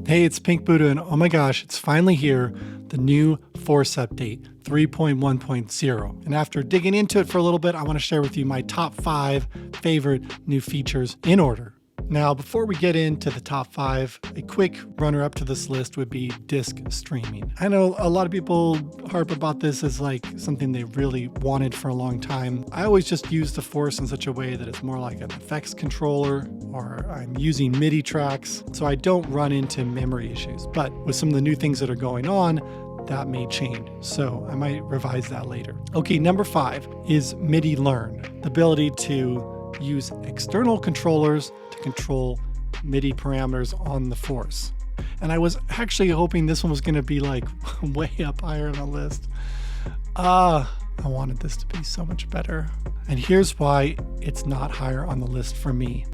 Hey, it's Pink Buddha, and oh my gosh, it's finally here, the new Force update 3.1.0. And after digging into it for a little bit, I want to share with you my top 5 favorite new features in order. Now, before we get into the top 5, a quick runner-up to this list would be disk streaming. I know a lot of people harp about this as like something they really wanted for a long time. I always just use the Force in such a way that it's more like an effects controller, or I'm using MIDI tracks, so I don't run into memory issues. But with some of the new things that are going on, that may change. So I might revise that later. Okay, number 5 is Midi Learn, the ability to use external controllers to control MIDI parameters on the Force. And I was actually hoping this one was going to be like way up higher on the list. I wanted this to be so much better. And here's why it's not higher on the list for me.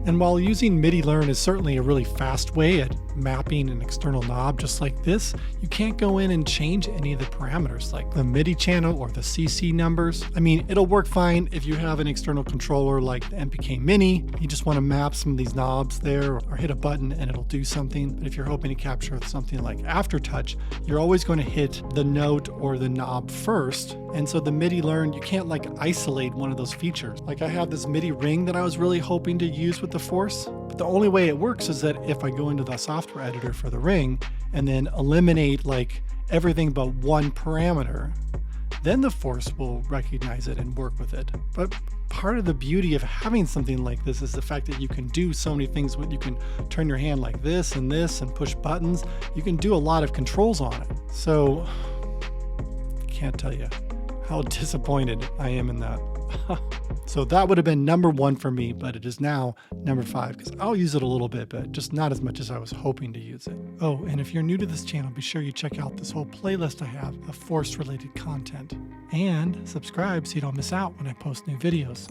And while using Midi Learn is certainly a really fast way at mapping an external knob just like this, you can't go in and change any of the parameters like the MIDI channel or the CC numbers. I mean, it'll work fine if you have an external controller like the MPK Mini. You just want to map some of these knobs there or hit a button and it'll do something. But if you're hoping to capture something like Aftertouch, you're always going to hit the note or the knob first. And so the Midi Learn, you can't like isolate one of those features. Like I have this MIDI ring that I was really hoping to use with the Force, but the only way it works is that if I go into the software editor for the ring and then eliminate like everything but one parameter, then the Force will recognize it and work with it. But part of the beauty of having something like this is the fact that you can do so many things. You can turn your hand like this and push buttons. You can do a lot of controls on it. So can't tell you how disappointed I am in that. So that would have been number 1 for me, but it is now number 5 because I'll use it a little bit, but just not as much as I was hoping to use it. Oh, and if you're new to this channel, be sure you check out this whole playlist I have of Force related content and subscribe so you don't miss out when I post new videos.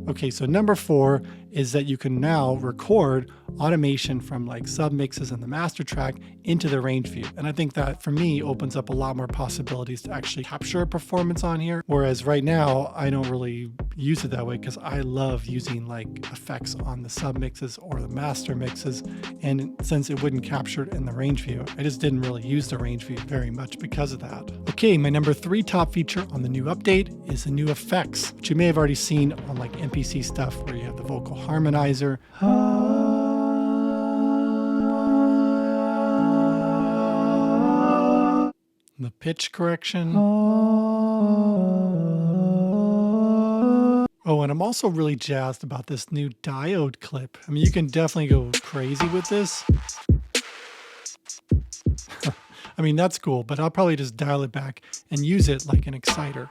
Okay, so number 4 is that you can now record automation from like submixes and the master track into the range view. And I think that for me opens up a lot more possibilities to actually capture a performance on here. Whereas right now, I don't really use it that way because I love using like effects on the submixes or the master mixes. And since it wouldn't capture it in the range view, I just didn't really use the range view very much because of that. Okay, my number 3 top feature on the new update is the new effects, which you may have already seen on like MPC stuff where you have the vocal harmonizer. The pitch correction. Oh, and I'm also really jazzed about this new Diode clip. I mean, you can definitely go crazy with this. I mean, that's cool, but I'll probably just dial it back and use it like an exciter.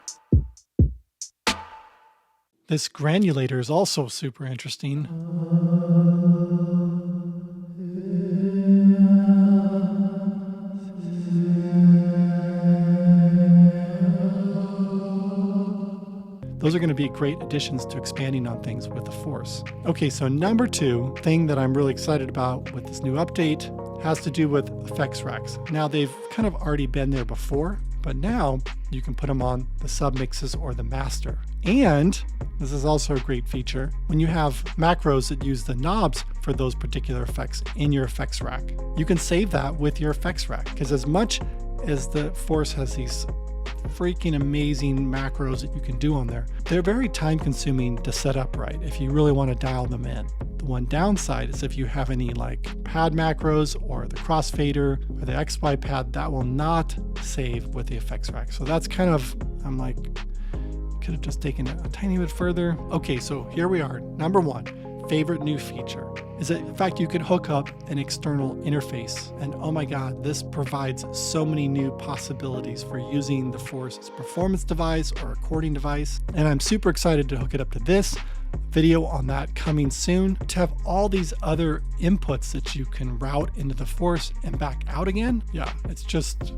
This Granulator is also super interesting. Those are going to be great additions to expanding on things with the Force. Okay, so number 2 thing that I'm really excited about with this new update has to do with effects racks. Now they've kind of already been there before, but now you can put them on the submixes or the master. And this is also a great feature when you have macros that use the knobs for those particular effects in your effects rack. You can save that with your effects rack because as much as the Force has these freaking amazing macros that you can do on there, they're very time consuming to set up right if you really want to dial them in. The one downside is if you have any like pad macros or the crossfader or the XY pad, that will not save with the effects rack. So that's kind of, I'm like, could have just taken it a tiny bit further. Okay, so here we are. Number 1, favorite new feature is that in fact you can hook up an external interface. And oh my God, this provides so many new possibilities for using the Force as a performance device or recording device. And I'm super excited to hook it up to this. Video on that coming soon. To have all these other inputs that you can route into the Force and back out again. Yeah, it's just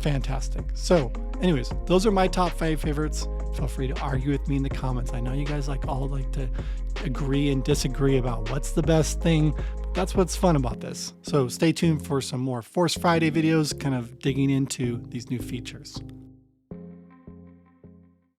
fantastic. So anyways, those are my top 5 favorites. Feel free to argue with me in the comments. I know you guys all like to agree and disagree about what's the best thing. But that's what's fun about this. So stay tuned for some more Force Friday videos, kind of digging into these new features.